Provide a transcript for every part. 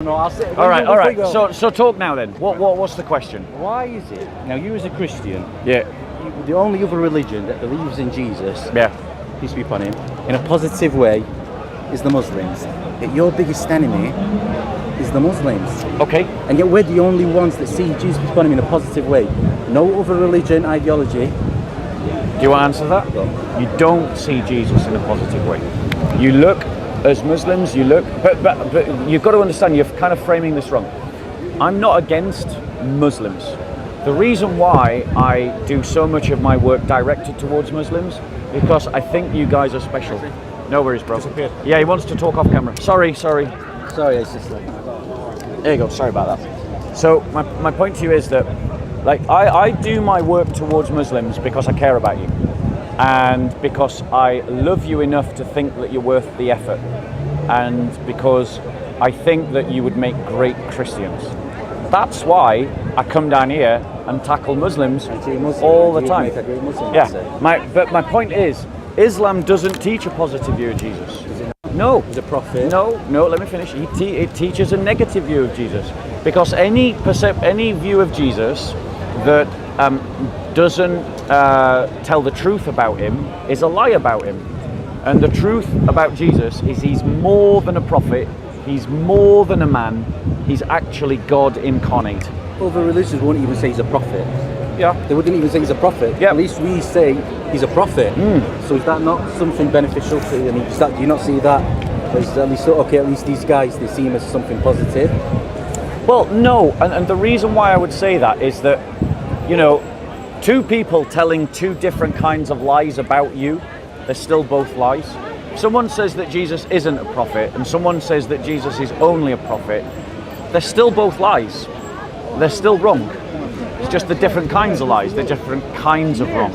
No, I'll say, all right. So talk now then. What's the question? why is it now you as a Christian? Yeah. The only other religion that believes in Jesus, Yeah. peace be upon him, in a positive way, is the Muslims. Yet your biggest enemy is the Muslims, Okay. and yet we're the only ones that see Jesus peace upon him in a positive way. No other religion, ideology. Do you want to answer that? You don't see Jesus in a positive way. You look, as Muslims, but you've got to understand, you're kind of framing this wrong. I'm not against Muslims. The reason why I do so much of my work directed towards Muslims, because I think you guys are special. No worries, bro. Yeah, he wants to talk off camera. Sorry. Sorry, it's just like... There you go, sorry about that. So my point to you is that I do my work towards Muslims because I care about you, and because I love you enough to think that you're worth the effort, and because I think that you would make great Christians. That's why I come down here and tackle Muslims all the time. Yeah, but my point is, Islam doesn't teach a positive view of Jesus. No. He's a prophet. No, let me finish. It teaches a negative view of Jesus, because any view of Jesus that doesn't tell the truth about him is a lie about him. And the truth about Jesus is he's more than a prophet, he's more than a man, he's actually God incarnate. Other religions won't even say he's a prophet. Yeah. They wouldn't even say he's a prophet. Yeah. At least we say he's a prophet. So is that not something beneficial to you? Do you not see that? At least these guys, they see him as something positive. Well, no, and the reason why I would say that is that, two people telling two different kinds of lies about you, they're still both lies. If someone says that Jesus isn't a prophet, and someone says that Jesus is only a prophet, they're still both lies. They're still wrong. It's just the different kinds of lies, they're different kinds of wrong.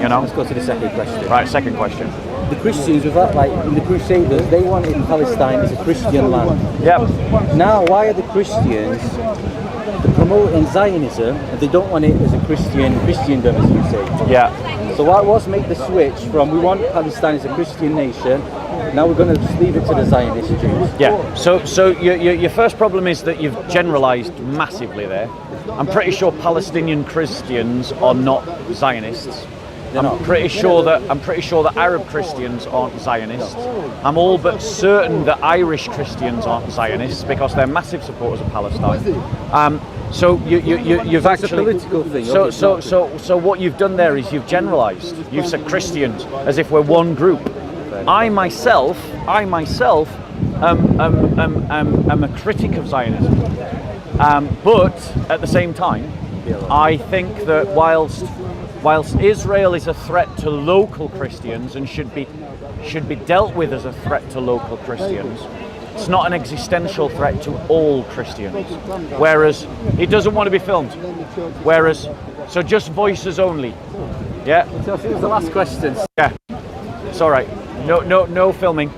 Let's go to the second question. Right, second question. The Christians, in the Crusaders, they wanted Palestine as a Christian land. Yep. Now, why are the Christians promoting Zionism and they don't want it as a Christendom, as you say? Yeah. So what's make the switch from we want Palestine as a Christian nation, now we're going to just leave it to the Zionist Jews? Yeah. So your first problem is that you've generalised massively there. I'm pretty sure Palestinian Christians are not Zionists. I'm pretty sure that Arab Christians aren't Zionists. I'm all but certain that Irish Christians aren't Zionists because they're massive supporters of Palestine. So you've actually it's a political thing. So what you've done there is you've generalised. You've said Christians as if we're one group. I myself am a critic of Zionism, but at the same time, I think that whilst Israel is a threat to local Christians and should be dealt with as a threat to local Christians, it's not an existential threat to all Christians. Whereas it doesn't want to be filmed. So just voices only. Yeah. So if it was the last question. Yeah. It's all right. No filming.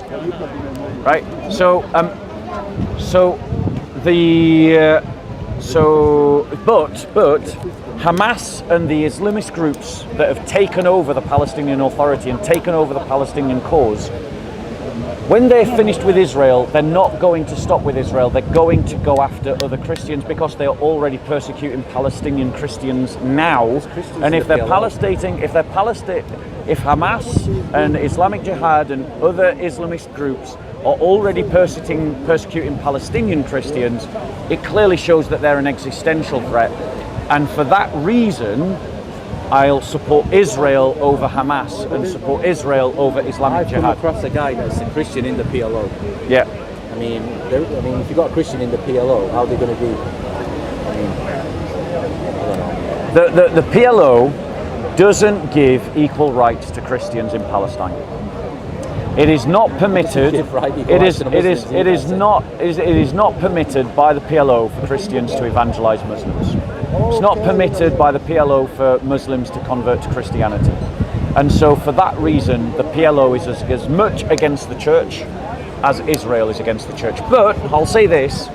Right. But Hamas and the Islamist groups that have taken over the Palestinian Authority and taken over the Palestinian cause, when they're finished with Israel, they're not going to stop with Israel. They're going to go after other Christians because they are already persecuting Palestinian Christians now. And if Hamas and Islamic Jihad and other Islamist groups are already persecuting Palestinian Christians, it clearly shows that they're an existential threat. And for that reason, I'll support Israel over Hamas and support Israel over Islamic Jihad. I've come across a guy that's a Christian in the PLO. Yeah. I mean, if you've got a Christian in the PLO, how are they going to be? I don't know. The PLO doesn't give equal rights to Christians in Palestine. It is not permitted. It is not permitted by the PLO for Christians to evangelize Muslims. It's not permitted by the PLO for Muslims to convert to Christianity. And so for that reason, the PLO is as much against the church as Israel is against the church. But I'll say this,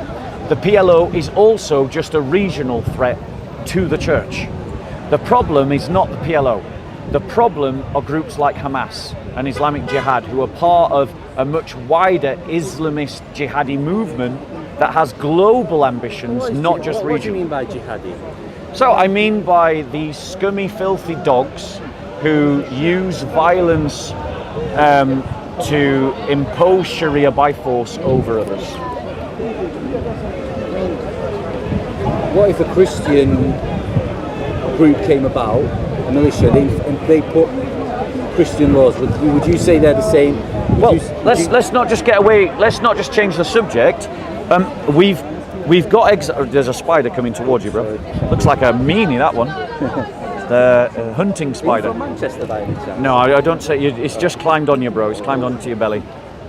the PLO is also just a regional threat to the church. The problem is not the PLO. The problem are groups like Hamas and Islamic Jihad, who are part of a much wider Islamist jihadi movement that has global ambitions, not just regional. What do you mean by jihadi? So I mean by these scummy, filthy dogs who use violence to impose Sharia by force over others. What if a Christian group came about, a militia, and they put Christian laws? Would you say they're the same? Let's not just get away. Let's not just change the subject. We've got there's a spider coming towards you, bro. Looks like a meanie, that one. The hunting spider. Are you from Manchester by any chance? No, I don't say. It's just climbed on you, bro. It's climbed onto your belly.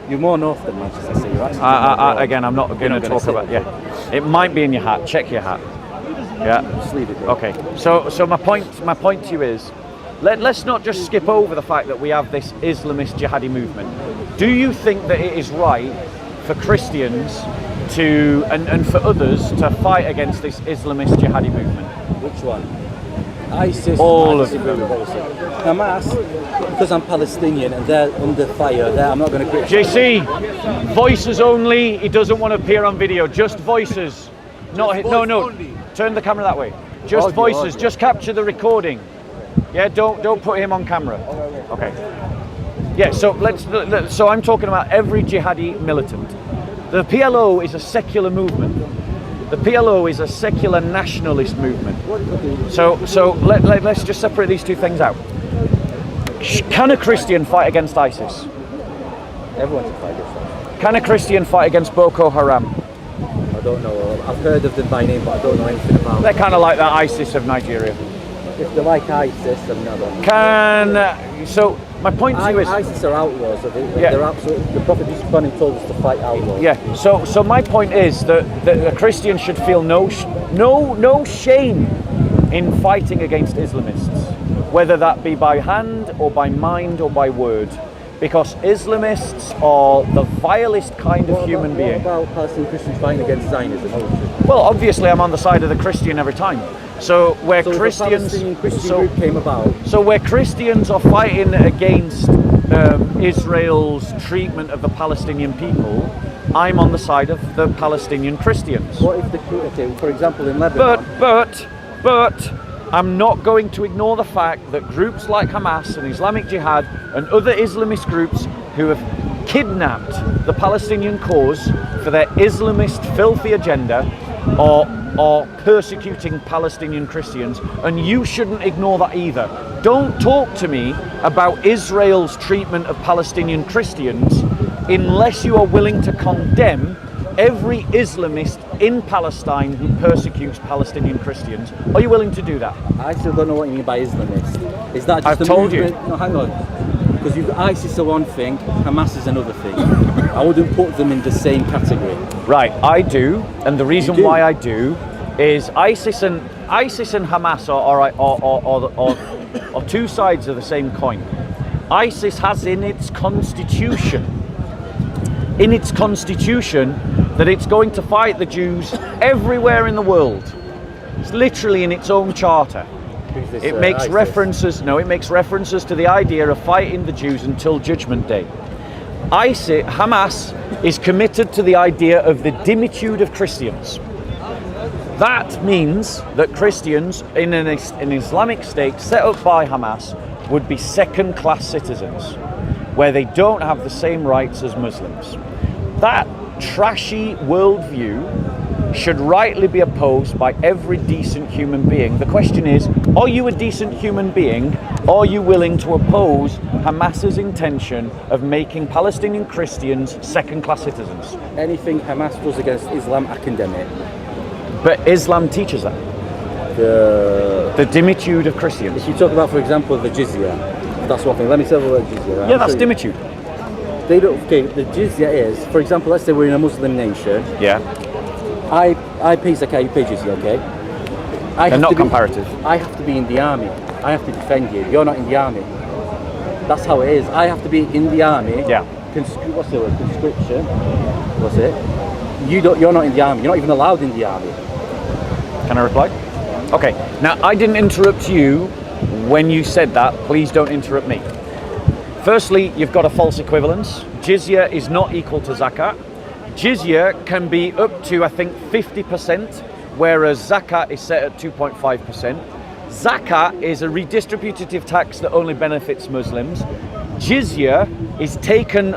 You're more north than Manchester, so you're actually Again, I'm not going to talk about. Yeah, it might be in your hat. Check your hat. Yeah. Just leave it there. Okay. So my point to you is, let's not just skip over the fact that we have this Islamist jihadi movement. Do you think that it is right for Christians to and for others to fight against this Islamist jihadi movement? Which one? ISIS. All of them. Hamas, because I'm Palestinian and they're under fire. I'm not going to criticize. JC, voices only. He doesn't want to appear on video. Just voices. No. Turn the camera that way. Just voices. Just capture the recording. Yeah. Don't put him on camera. Okay. Yeah. So I'm talking about every jihadi militant. The PLO is a secular movement. The PLO is a secular nationalist movement. So let's just separate these two things out. Can a Christian fight against ISIS? Everyone can fight against ISIS. Can a Christian fight against Boko Haram? I don't know. I've heard of them by name, but I don't know anything about them. They're kind of like the ISIS of Nigeria. If they're like ISIS, I've never. So my point to you is, ISIS are outlaws. They're absolutely. The Prophet Jesus told us to fight outlaws. Yeah. So my point is that a Christian should feel no shame in fighting against Islamists, whether that be by hand or by mind or by word, because Islamists are the vilest kind of human being. What about Palestinian Christians fighting against Zionism? Well, obviously, I'm on the side of the Christian every time. So where Christians, the Palestinian Christian group came about. So where Christians are fighting against Israel's treatment of the Palestinian people, I'm on the side of the Palestinian Christians. What if for example, in Lebanon? But I'm not going to ignore the fact that groups like Hamas and Islamic Jihad and other Islamist groups who have kidnapped the Palestinian cause for their Islamist filthy agenda are persecuting Palestinian Christians, and you shouldn't ignore that either. Don't talk to me about Israel's treatment of Palestinian Christians unless you are willing to condemn every Islamist in Palestine who persecutes Palestinian Christians. Are you willing to do that? I still don't know what you mean by Islamist. Is that just I've a told movement? you. No, hang on. Because ISIS are one thing, Hamas is another thing. I wouldn't put them in the same category. Right, I do, and the reason why I do is ISIS and Hamas are two sides of the same coin. ISIS has in its constitution that it's going to fight the Jews everywhere in the world. It's literally in its own charter. It makes references to the idea of fighting the Jews until Judgment Day. Hamas is committed to the idea of the dimitude of Christians. That means that Christians in an Islamic state set up by Hamas would be second-class citizens, where they don't have the same rights as Muslims. That trashy worldview should rightly be opposed by every decent human being. The question is, are you a decent human being? Are you willing to oppose Hamas's intention of making Palestinian Christians second-class citizens? Anything Hamas does against Islam, I condemn it. But Islam teaches that. The dimitude of Christians. If you talk about, for example, the jizya, that's one thing. Let me tell you about jizya. Right? Yeah, that's dimitude. They don't. Okay, the jizya is, for example, let's say we're in a Muslim nation. Yeah. I pay zakat, you pay jizya, okay? They're not comparative. I have to be in the army. I have to defend you. You're not in the army. That's how it is. I have to be in the army. Yeah. What's the word? Conscription. What's it? You're not in the army. You're not even allowed in the army. Can I reply? Okay. Now, I didn't interrupt you when you said that, please don't interrupt me. Firstly, you've got a false equivalence. Jizya is not equal to zakat. Jizya can be up to, I think, 50%, whereas zakat is set at 2.5%. Zakat is a redistributive tax that only benefits Muslims. Jizya is taken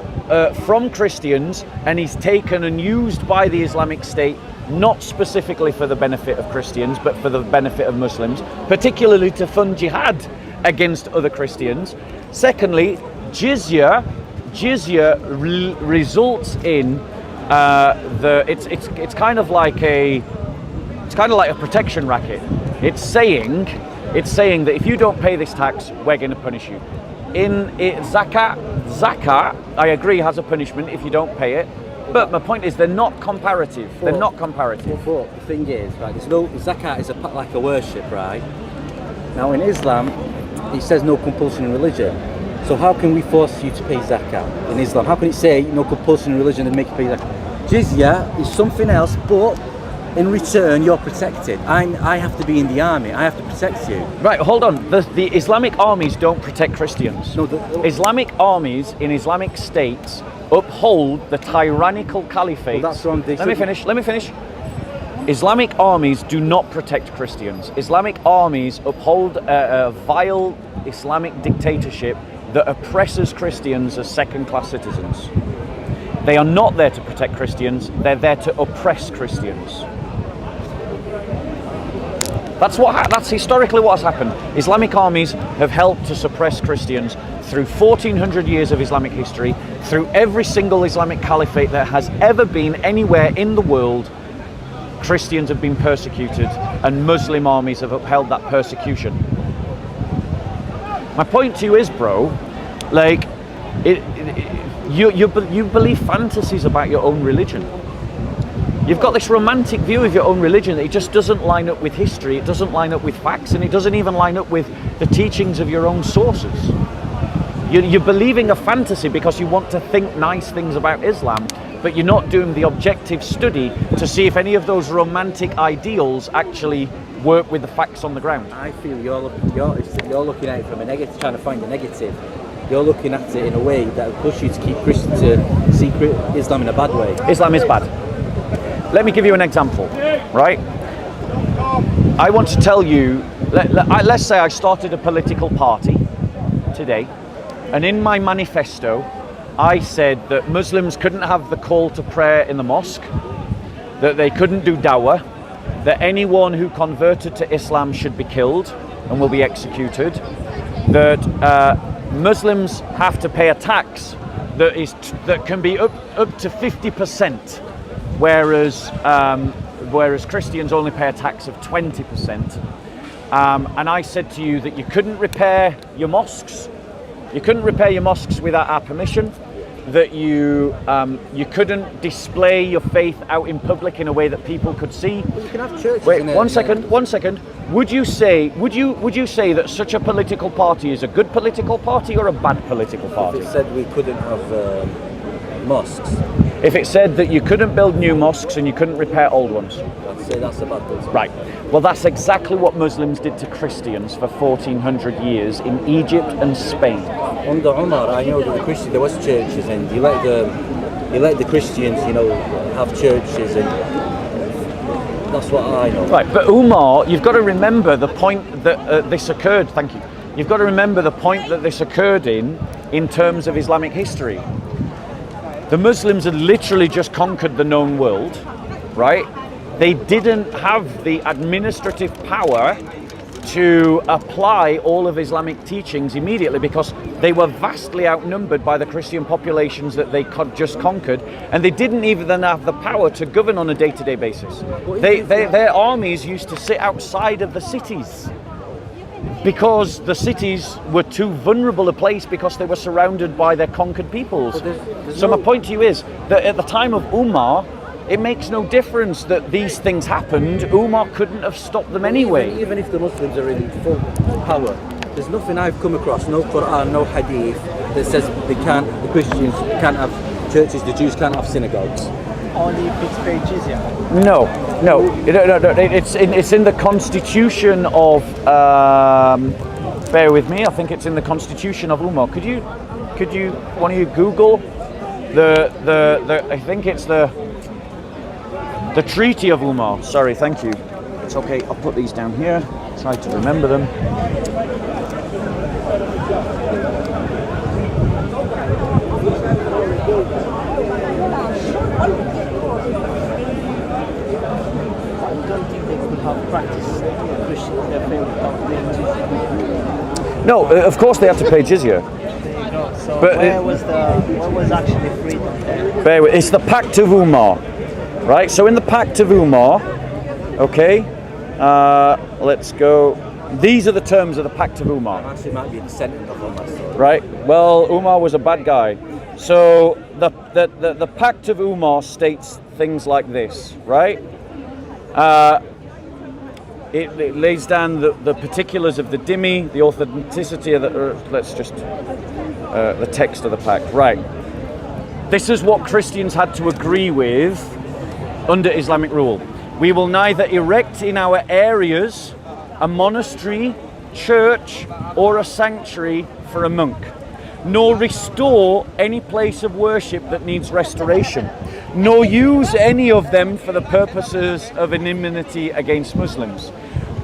from Christians and is taken and used by the Islamic State, not specifically for the benefit of Christians, but for the benefit of Muslims, particularly to fund jihad against other Christians. Secondly, jizya results in it's kind of like a protection racket. It's saying that if you don't pay this tax, we're going to punish you. Zakat, I agree, has a punishment if you don't pay it. But my point is, they're not comparative. They're not comparative. But the thing is, right? There's no zakat is like a worship, right? Now in Islam, it says no compulsion in religion. So how can we force you to pay zakat in Islam? How can it say no compulsion in religion and make you pay zakat? Jizya is something else, but in return you're protected. I have to be in the army. I have to protect you. Right, hold on. The Islamic armies don't protect Christians. No, Islamic armies in Islamic states uphold the tyrannical caliphate. Well, that's wrong. Let me finish. Islamic armies do not protect Christians. Islamic armies uphold a vile Islamic dictatorship that oppresses Christians as second-class citizens. They are not there to protect Christians, they're there to oppress Christians. That's historically what has happened. Islamic armies have helped to suppress Christians through 1400 years of Islamic history, through every single Islamic caliphate that has ever been anywhere in the world. Christians have been persecuted and Muslim armies have upheld that persecution. My point to you is, bro, like, you believe fantasies about your own religion. You've got this romantic view of your own religion that it just doesn't line up with history, it doesn't line up with facts, and it doesn't even line up with the teachings of your own sources. You're believing a fantasy because you want to think nice things about Islam, but you're not doing the objective study to see if any of those romantic ideals actually work with the facts on the ground. I feel you're looking at it from a negative, trying to find the negative. You're looking at it in a way that will push you to keep Christians to see Islam in a bad way. Islam is bad. Let me give you an example, right? I want to tell you, let's say I started a political party today, and in my manifesto, I said that Muslims couldn't have the call to prayer in the mosque, that they couldn't do dawah, that anyone who converted to Islam should be killed and will be executed, that Muslims have to pay a tax that can be up to 50%, whereas Christians only pay a tax of 20%. And I said to you that you couldn't repair your mosques. You couldn't repair your mosques without our permission. That you couldn't display your faith out in public in a way that people could see. Well, you can have churches. Wait, one second. Would you say that such a political party is a good political party or a bad political party? If it said we couldn't have mosques, if it said that you couldn't build new mosques and you couldn't repair old ones? I'd say that's a bad political. Right. Well, that's exactly what Muslims did to Christians for 1400 years in Egypt and Spain. Under Umar, I know that the Christians, there was churches, and he let the Christians, have churches, and that's what I know. Right, but Umar, you've got to remember the point that this occurred. Thank you. You've got to remember the point that this occurred in terms of Islamic history. The Muslims had literally just conquered the known world, right? They didn't have the administrative power to apply all of Islamic teachings immediately because they were vastly outnumbered by the Christian populations that they just conquered, and they didn't even have the power to govern on a day-to-day basis. Their armies used to sit outside of the cities because the cities were too vulnerable a place because they were surrounded by their conquered peoples. So my point to you is that at the time of Umar, it makes no difference that these things happened. Umar couldn't have stopped them anyway. Even if the Muslims are in full power, there's nothing I've come across, no Quran, no Hadith, that says the Christians can't have churches, the Jews can't have synagogues. Only if it's paid jizya. No. It's in the constitution of Bear with me. I think it's in the Constitution of Umar. Could you, one of you Google the I think it's the Treaty of Umar. Sorry, thank you. It's okay. I'll put these down here. Try to remember them. No, of course they have to pay jizya. So But where was actually freedom there? Bear with, it's the Pact of Umar, right? So in the Pact of Umar, okay, let's go. These are the terms of the Pact of Umar. Actually, it might be a descendant of Umar. Right. Well, Umar was a bad guy. So the Pact of Umar states things like this, right? It lays down the particulars of the dhimmi, the authenticity of the. Let's just the text of the pact, right? This is what Christians had to agree with under Islamic rule. We will neither erect in our areas a monastery, church, or a sanctuary for a monk, nor restore any place of worship that needs restoration, nor use any of them for the purposes of enmity against Muslims.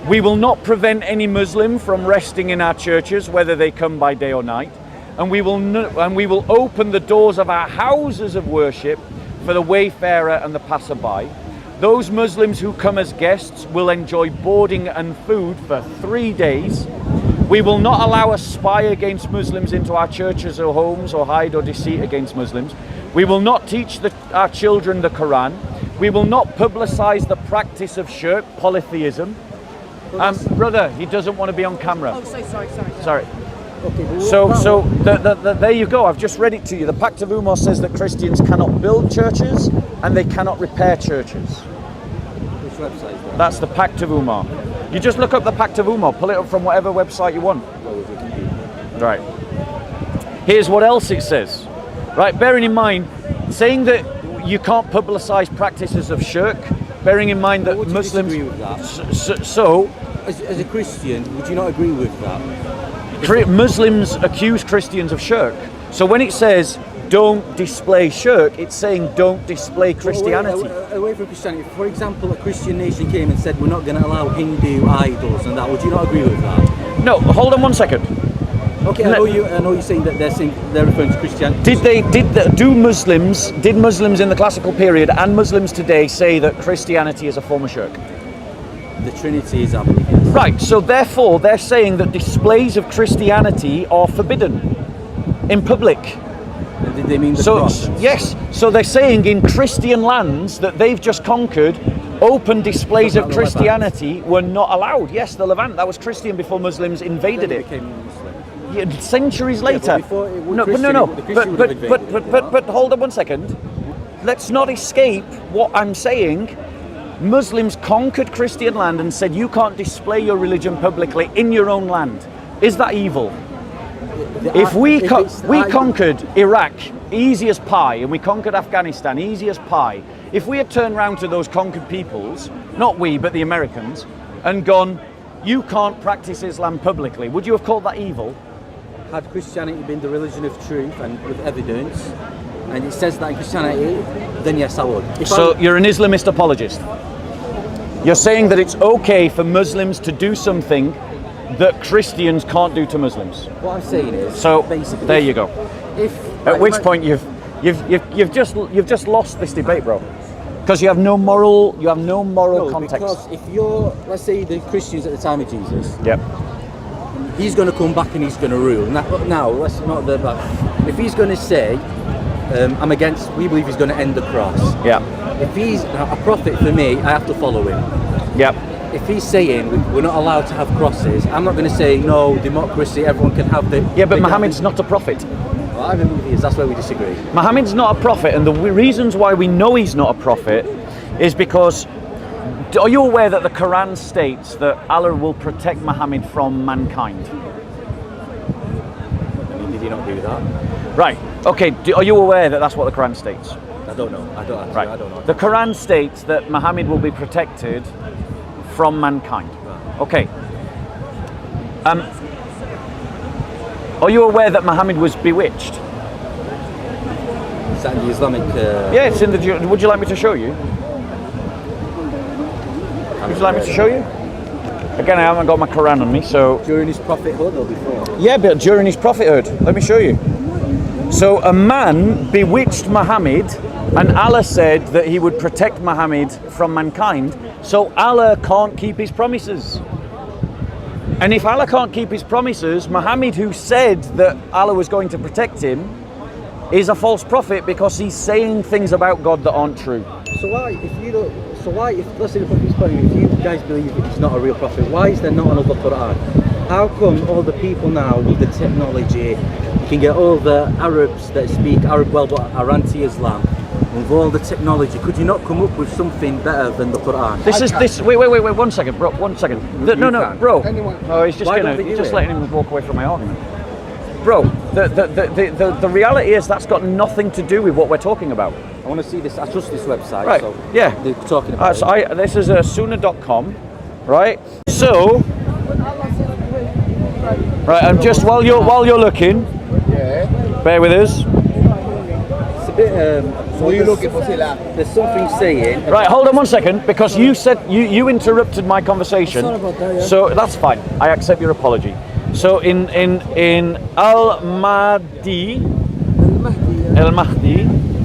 We will not prevent any Muslim from resting in our churches, whether they come by day or night, and we will open the doors of our houses of worship for the wayfarer and the passerby. Those Muslims who come as guests will enjoy boarding and food for 3 days. We will not allow a spy against Muslims into our churches or homes, or hide or deceit against Muslims. We will not teach our children the Quran. We will not publicize the practice of shirk, polytheism. Brother, he doesn't want to be on camera. Oh, sorry. Sorry. Okay, so there you go. I've just read it to you. The Pact of Umar says that Christians cannot build churches and they cannot repair churches. Which website is that? That's the Pact of Umar. You just look up the Pact of Umar. Pull it up from whatever website you want. Right. Here's what else it says. Right. Bearing in mind, saying that you can't publicize practices of shirk. Bearing in mind that would you Muslims. disagree with that? So As a Christian, would you not agree with that? Muslims accuse Christians of shirk. So when it says don't display shirk, it's saying don't display Christianity. Away from Christianity. For example, a Christian nation came and said we're not going to allow Hindu idols and that. Would you not agree with that? No, hold on 1 second. Okay, I know you're saying that they're referring to Christianity. Did Muslims in the classical period and Muslims today say that Christianity is a form of shirk? The Trinity is, I believe, yes. Right, so therefore they're saying that displays of Christianity are forbidden in public. And did they mean the cross? Yes, so they're saying in Christian lands that they've just conquered, open displays of Christianity were not allowed. Yes, the Levant, that was Christian before Muslims invaded Then it. became Muslim. Yeah, centuries later. but before it would No, Christian- no. the Christian would have invaded it, But hold on 1 second. Let's not escape what I'm saying. Muslims conquered Christian land and said you can't display your religion publicly in your own land. Is that evil? If we conquered Iraq, easy as pie, and we conquered Afghanistan, easy as pie, if we had turned round to those conquered peoples, not we, but the Americans, and gone, you can't practice Islam publicly, would you have called that evil? Had Christianity been the religion of truth and with evidence, and it says that in Christianity, then yes, I would. You're an Islamist apologist. You're saying that it's okay for Muslims to do something that Christians can't do to Muslims. What I'm saying is, So basically, there you go. At which point you've just lost this debate, bro. Because you have no moral context. Because if you're, let's say, the Christians at the time of Jesus, Yep. he's going to come back and he's going to rule. Now, let's not the back. If he's going to say, we believe he's going to end the cross. Yeah. If he's a prophet for me, I have to follow him. Yep. If he's saying we're not allowed to have crosses, I'm not going to say no, democracy, everyone can have the. Yeah, but Muhammad's not a prophet. Well, I believe he is. That's where we disagree. Muhammad's not a prophet, and the reasons why we know he's not a prophet is because. Are you aware that the Quran states that Allah will protect Muhammad from mankind? Did he not do that? Right. Okay. Are you aware that that's what the Quran states? I don't know. Right. I don't know. The Quran states that Muhammad will be protected from mankind. Okay. Are you aware that Muhammad was bewitched? Is that in the Islamic? Yeah, it's in the. Would you like me to show you? Would you like me to show you? Again, I haven't got my Quran on me, so. During his prophethood or before? Yeah, but during his prophethood. Let me show you. So a man bewitched Muhammad, and Allah said that he would protect Muhammad from mankind. So Allah can't keep his promises. And if Allah can't keep his promises, Muhammad, who said that Allah was going to protect him, is a false prophet because he's saying things about God that aren't true. So why, if you don't, so why, if let's say the prophet's point, if you guys believe he's not a real prophet, why is there not another Quran? How come all the people now with the technology, you can get all the Arabs that speak Arab well but are anti-Islam, with all the technology, could you not come up with something better than the Quran? Wait, 1 second, bro, 1 second. No, bro. No, he's just letting him walk away from my argument. Bro, the reality is that's got nothing to do with what we're talking about. I want to see this, I trust this website, right. So yeah. they're talking about this is sunnah.com, right? So, right, I'm just, while you're looking, bear with us. It's a bit, so there's something saying... Right, hold on 1 second, because you said, you interrupted my conversation. Sorry about that, yeah. So that's fine, I accept your apology. So in Al-Mahdi,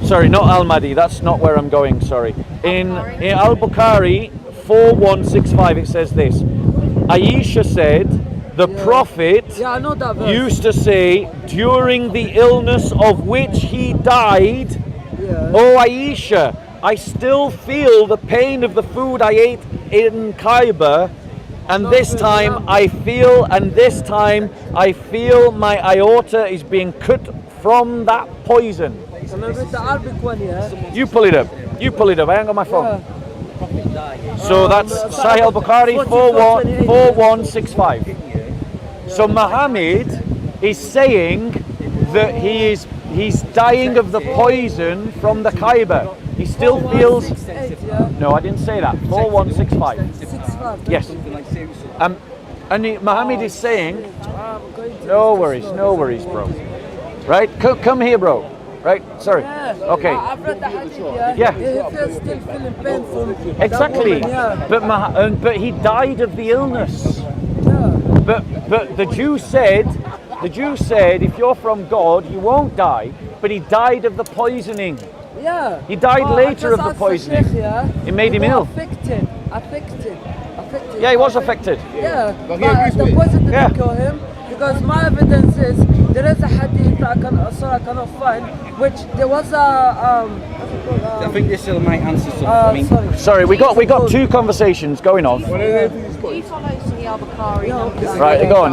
sorry, not Al-Mahdi, that's not where I'm going, sorry. In Al-Bukhari 4165 it says this. Aisha said, the Prophet I know that verse. used to say, during the illness of which he died, Oh Aisha, I still feel the pain of the food I ate in Kaaba, and this time I feel my aorta is being cut from that poison. The Arabic one, yeah. You pull it up. I ain't got my phone. So that's Sahih al-Bukhari 4165. So Muhammad is saying that he's dying of the poison from the Kaaba. He still feels. No, I didn't say that. 4165. Yes. And Muhammad is saying, no worries, bro. Right? Come here, bro. Right? Sorry. Okay. I've read the hadith, Yeah. He feels still feeling painful. Exactly. That But woman, but he died of the illness. yeah. But the Jew said, if you're from God, you won't die. But he died of the poisoning. Yeah. He died later of the poisoning. It made him ill. Affected. Yeah, he was affected. Yeah. But the poison didn't kill him, because my evidence is there is a hadith that I cannot find, which there was I think this might answer something. Sorry, we got two conversations going on. You follow Sahih al-Bukhari. Right, go on.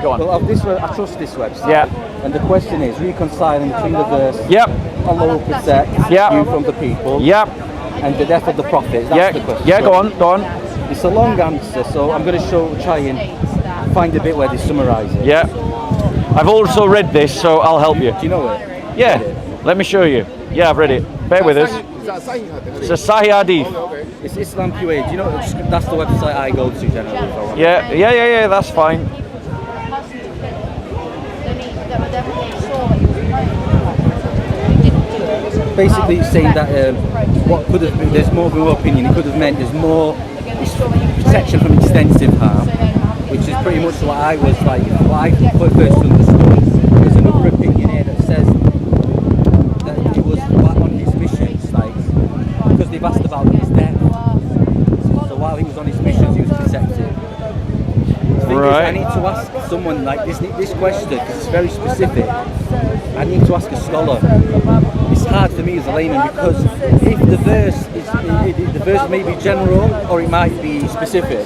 Go on. Well, I trust this website. Yeah. And the question is reconciling between the verse. Yep. Allah will protect you from the people. Yep. And the death of the prophet. That's the question. Yeah. Go on. It's a long answer, so I'm going to try and find a bit where they summarise it. Yeah. I've also read this, so I'll help you. Do you know it? Yeah. Let me show you. Yeah, I've read it. Bear with us. It's a Sahih Hadith. It's Islam QA. Do you know that's the website I go to generally? If I want. Yeah. That's fine. Basically, it's saying that what could have been, there's more than one opinion. It could have meant there's more protection from extensive harm, which is pretty much what I was like. What I first understood. There's another opinion here that says that he was on his missions, like because they've asked about his death. So while he was on his missions, he was protected. Right. I need to ask someone like this question because it's very specific. I need to ask a scholar. It's hard for me as a layman because if the verse may be general or it might be specific.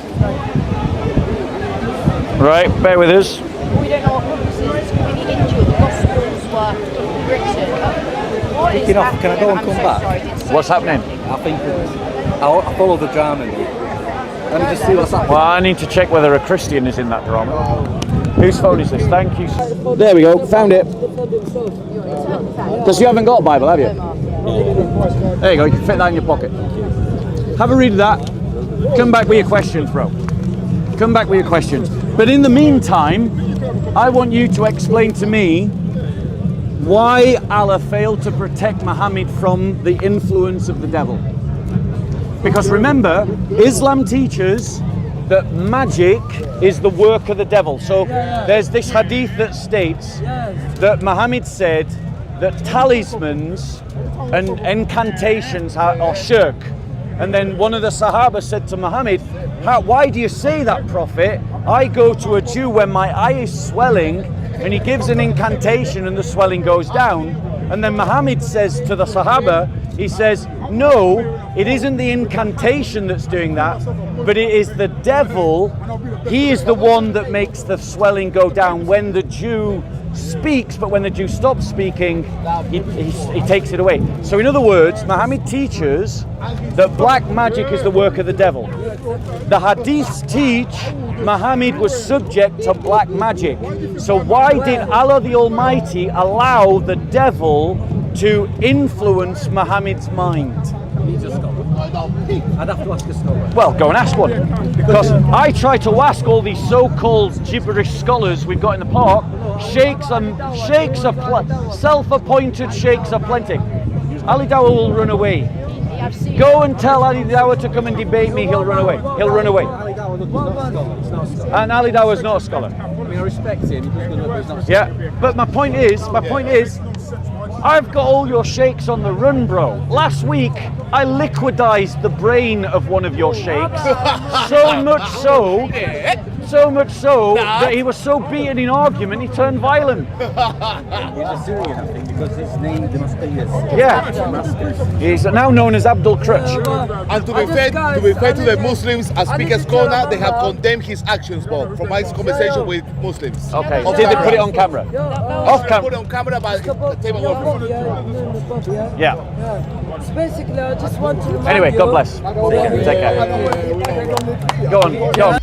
Right, bear with us. We don't know what prophecies we need into it. The Gospels were written. What is Can I go and I'm come so back? sorry, it's so What's happening? I think I'll follow the drama. Let me just see what's happening. Well, I need to check whether a Christian is in that drama. Whose phone is this? Thank you. There we go. Found it. Because you haven't got a Bible, have you? There you go. You can fit that in your pocket. Have a read of that. Come back with your questions, bro. Come back with your questions. But in the meantime, I want you to explain to me why Allah failed to protect Muhammad from the influence of the devil. Because remember, Islam teaches that magic is the work of the devil. So there's this hadith that states that Muhammad said that talismans and incantations are shirk. And then one of the Sahaba said to Muhammad, why do you say that, Prophet? I go to a Jew when my eye is swelling and he gives an incantation and the swelling goes down. And then Muhammad says to the Sahaba, he says, no, it isn't the incantation that's doing that, but it is the devil. He is the one that makes the swelling go down when the Jew speaks, but when the Jew stops speaking, he takes it away. So in other words, Muhammad teaches that black magic is the work of the devil. The hadiths teach Muhammad was subject to black magic. So why did Allah the Almighty allow the devil to influence Muhammad's mind? He's a scholar. I'd have to ask a scholar. Well, go and ask one. Because I try to ask all these so-called gibberish scholars we've got in the park. Self-appointed sheikhs are plenty. Ali Dawah will run away. I've seen Go and tell Ali Dawah to come and debate me. He'll run away. He'll run away. Ali Dawah is not a scholar. He's not a scholar. And Ali Dawah is not a scholar. I mean, I respect him. He's not a scholar. Yeah, but my point is, I've got all your sheikhs on the run, bro. Last week, I liquidized the brain of one of your sheikhs. So much so that he was so beaten in argument, he turned violent. He's a Syrian, I think, because his name Damascus. Yeah. Damascus. He's now known as Abdul Crutch. And to be fair to the Muslims, as Speaker's Corner, they have condemned his actions, Bob, from my conversation with Muslims. Okay, Off did they camera. put it on camera? Off Put it camera? on camera, but the table Yeah. So basically, I just want to remind Anyway, you. God bless. Take care. Go on.